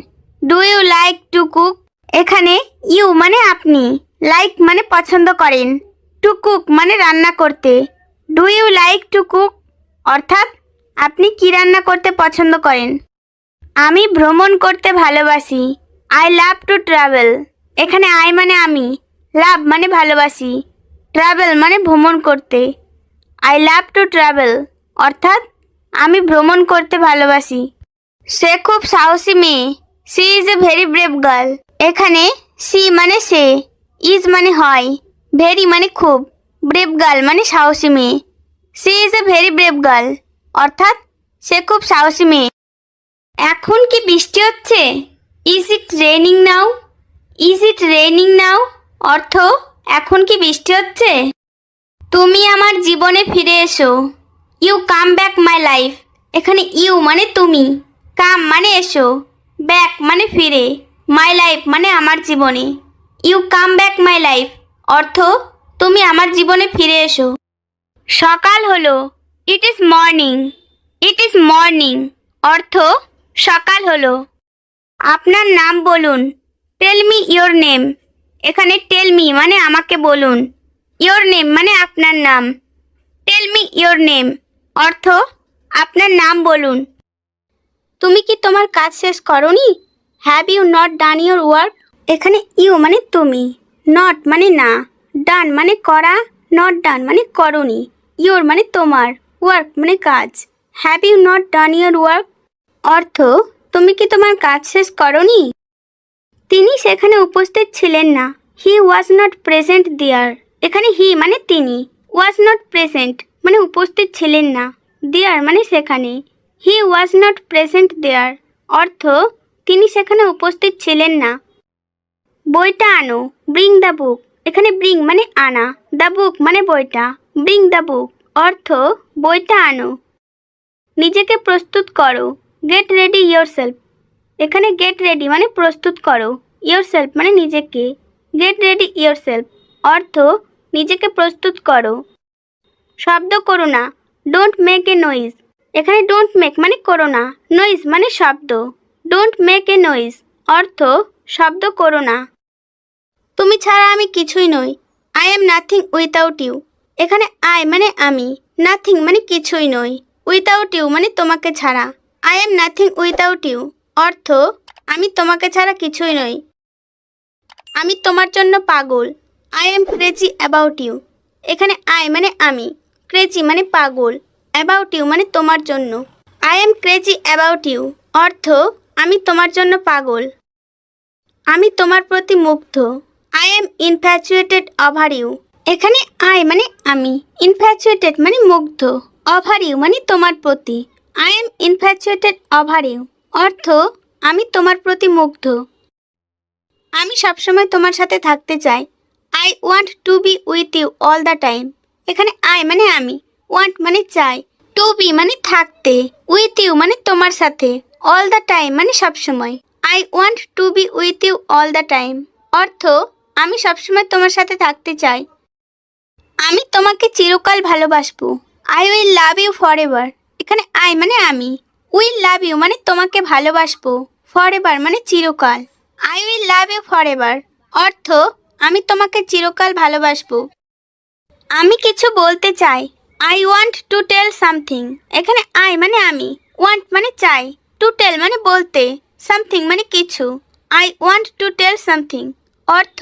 do you like to cook, এখানে ইউ মানে আপনি, লাইক মানে পছন্দ করেন, টু কুক মানে রান্না করতে, do you like to cook অর্থাৎ আপনি কি রান্না করতে পছন্দ করেন। আমি ভ্রমণ করতে ভালোবাসি, আই লাভ টু ট্রাভেল, এখানে আই মানে আমি, লাভ মানে ভালোবাসি, ট্রাভেল মানে ভ্রমণ করতে, আই লাভ টু ট্রাভেল অর্থাৎ আমি ভ্রমণ করতে ভালোবাসি। সে খুব সাহসী মেয়ে। She is a very brave girl. এখানে সি মানে সে, ইজ মানে হয়, ভেরি মানে খুব, ব্রেভ গার্ল মানে সাহসী মেয়ে। She is a very brave girl অর্থাৎ সে খুব সাহসী মেয়ে। এখন কি বৃষ্টি হচ্ছে? Is it raining now? Is it raining now অর্থ এখন কি বৃষ্টি হচ্ছে? তুমি আমার জীবনে ফিরে এসো। You come back my life. এখানে ইউ মানে তুমি, কাম মানে এসো, ব্যাক মানে ফিরে, মাই লাইফ মানে আমার জীবনে। You come back my life অর্থ তুমি আমার জীবনে ফিরে এসো। সকাল হলো। It is morning. It is morning অর্থ সকাল হলো। আপনার নাম বলুন। Tell me your name. এখানে টেল মি মানে আমাকে বলুন, ইয়োর নেম মানে আপনার নাম। টেল মি ইয়োর নেম অর্থ আপনার নাম বলুন। তুমি কি তোমার কাজ শেষ করনি? Have you not done your work? এখানে ইউ মানে তুমি, নট মানে না, ডান মানে করা, নট ডান মানে করনি, ইয়োর মানে তোমার, ওয়ার্ক মানে কাজ। Have you not done your work অর্থ তুমি কি তোমার কাজ শেষ করনি? তিনি সেখানে উপস্থিত ছিলেন না। হি ওয়াজ নট প্রেজেন্ট দেয়ার। এখানে হি মানে তিনি, ওয়াজ নট প্রেজেন্ট মানে উপস্থিত ছিলেন না, দেয়ার মানে সেখানে। হি ওয়াজ নট প্রেজেন্ট দেয়ার অর্থ তিনি সেখানে উপস্থিত ছিলেন না। বইটা আনো। Bring the book. এখানে ব্রিং মানে আনা, দ্য বুক মানে বইটা, ব্রিং দ্য বুক অর্থ বইটা আনো। নিজেকে প্রস্তুত করো। Get ready yourself. এখানে গেট রেডি মানে প্রস্তুত করো, ইয়োরসেলফ মানে নিজেকে, গেট রেডি ইয়োরসেলফ অর্থ নিজেকে প্রস্তুত করো। শব্দ করো না। Don't make a noise. এখানে ডোন্ট মেক মানে করো না, নয়েজ মানে শব্দ, ডোন্ট মেক এ নয়েজ অর্থ শব্দ করো না। তুমি ছাড়া আমি কিছুই নই। I am nothing without you. এখানে আই মানে আমি, নাথিং মানে কিছুই নই, উইথাউট ইউ মানে তোমাকে ছাড়া। I am nothing without you অর্থ আমি তোমাকে ছাড়া কিছুই নই। আমি তোমার জন্য পাগল। I am crazy about you. এখানে আই মানে আমি, ক্রেজি মানে পাগল, অ্যাবাউট ইউ মানে তোমার জন্য। I am crazy about you অর্থ আমি তোমার জন্য পাগল। আমি তোমার প্রতি মুগ্ধ। I am infatuated over you. এখানে আই মানে আমি, ইনফ্যাচুয়েটেড মানে মুগ্ধ, ওভার ইউ মানে তোমার প্রতি। I am infatuated over you অর্থ আমি তোমার প্রতি মুগ্ধ। আমি সবসময় তোমার সাথে থাকতে চাই। I want to be with you all the time. এখানে আই মানে আমি, ওয়ান্ট মানে চাই, টু বি মানে থাকতে, উইথ ইউ মানে তোমার সাথে, অল দ্য টাইম মানে সবসময়। I want to be with you all the time অর্থ আমি সবসময় তোমার সাথে থাকতে চাই। আমি তোমাকে চিরকাল ভালোবাসবো। I will love you forever. এখানে আই মানে আমি, উইল লাভ ইউ মানে তোমাকে ভালোবাসবো, ফর এভার মানে চিরকাল। I will love you forever অর্থ আমি তোমাকে চিরকাল ভালোবাসবো। আমি কিছু বলতে চাই। I want to tell something. এখানে আই মানে আমি, ওয়ান্ট মানে চাই, টু টেল মানে বলতে, সামথিং মানে কিছু। I want to tell something অর্থ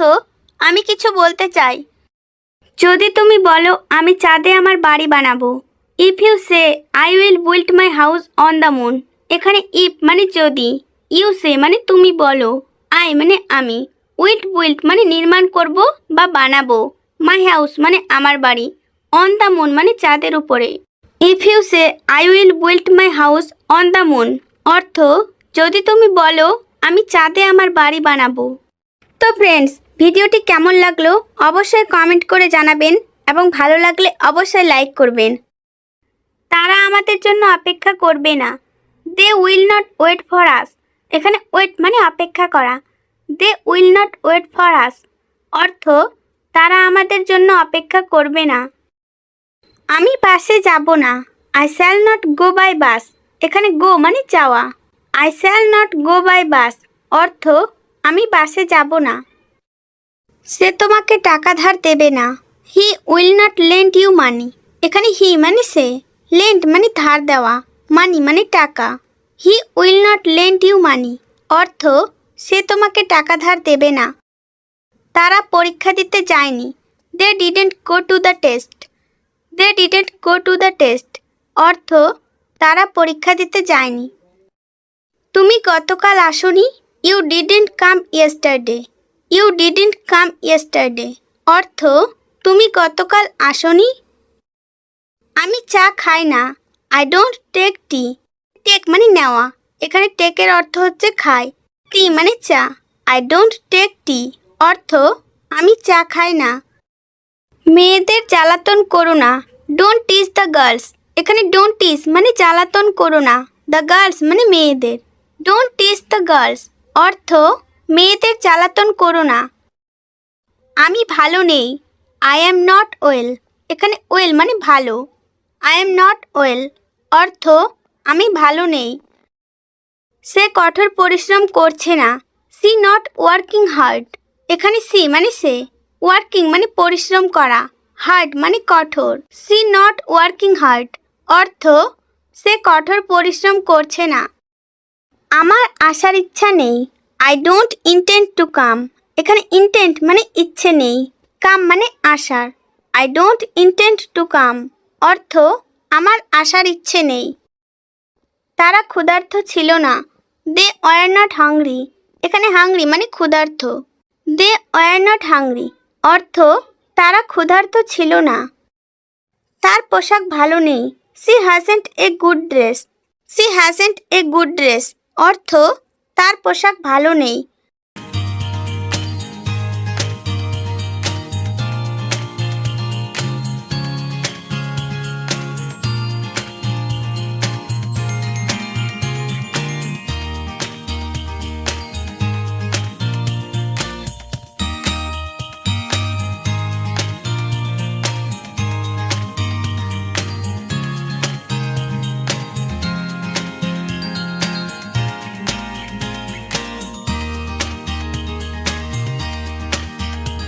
আমি কিছু বলতে চাই। যদি তুমি বলো আমি চাঁদে আমার বাড়ি বানাবো। If you say I will build my house on the moon. এখানে ইফ মানে যদি, ইউ সে মানে তুমি বলো, আই মানে আমি, বিল্ড মানে নির্মাণ করব বা বানাবো, মাই হাউস মানে আমার বাড়ি, অন দ্য মুন মানে চাঁদের উপরে। If you say I will build my house on the moon অর্থ যদি তুমি বলো আমি চাঁদে আমার বাড়ি বানাবো। তো ফ্রেন্ডস, ভিডিওটি কেমন লাগলো অবশ্যই কমেন্ট করে জানাবেন এবং ভালো লাগলে অবশ্যই লাইক করবেন। তারা আমাদের জন্য অপেক্ষা করবে না। They will not wait for us. এখানে ওয়েট মানে অপেক্ষা করা, they will not wait for us অর্থ তারা আমাদের জন্য অপেক্ষা করবে না। আমি বাসে যাব না। I shall not go by bus. এখানে গো মানে যাওয়া, I shall not go by bus অর্থ আমি বাসে যাব না। সে তোমাকে টাকা ধার দেবে না। He will not lend you money. এখানে হি মানে সে, লেন্ড মানে ধার দেওয়া, মানি মানে টাকা। He will not lend you money অর্থ সে তোমাকে টাকা ধার দেবে না। তারা পরীক্ষা দিতে যায়নি। They didn't go to the test. They didn't go to the test অর্থ তারা পরীক্ষা দিতে যায়নি। তুমি গতকাল আসোনি। You didn't come yesterday. You didn't come yesterday অর্থ তুমি গতকাল আসোনি। আমি চা খাই না। I don't take tea. Take মানে নেওয়া, এখানে টেকের অর্থ হচ্ছে খাই। টি মানে চা। আই ডোন্ট টেক টি অর্থ আমি চা খাই না। মেয়েদের জ্বালাতন করো না। Don't tease the girls. এখানে ডোন্ট টিজ মানে জ্বালাতন করো না, দ্য গার্লস মানে মেয়েদের। ডোন্ট টিজ দ্য গার্লস অর্থ মেয়েদের জ্বালাতন করো না। আমি ভালো নেই। I am not well. এখানে ওয়েল মানে ভালো। আই অ্যাম নট ওয়েল অর্থ আমি ভালো নেই। সে কঠোর পরিশ্রম করছে না। She not working hard. এখানে সি মানে সে, ওয়ার্কিং মানে পরিশ্রম করা, হার্ড মানে কঠোর। সি নট ওয়ার্কিং হার্ড অর্থ সে কঠোর পরিশ্রম করছে না। আমার আসার ইচ্ছা নেই। I don't intend to come. এখানে ইন্টেন্ট মানে ইচ্ছে নেই, কাম মানে আসার। I don't intend to come অর্থ আমার আসার ইচ্ছে নেই। তারা ক্ষুধার্ত ছিল না। They were not hungry. এখানে হাংরি মানে ক্ষুধার্ত। দে ওয়ার নট হাংরি অর্থ তারা ক্ষুধার্ত ছিল না। তার পোশাক ভালো নেই। She hasn't a good dress. She hasn't a good dress অর্থ তার পোশাক ভালো নেই।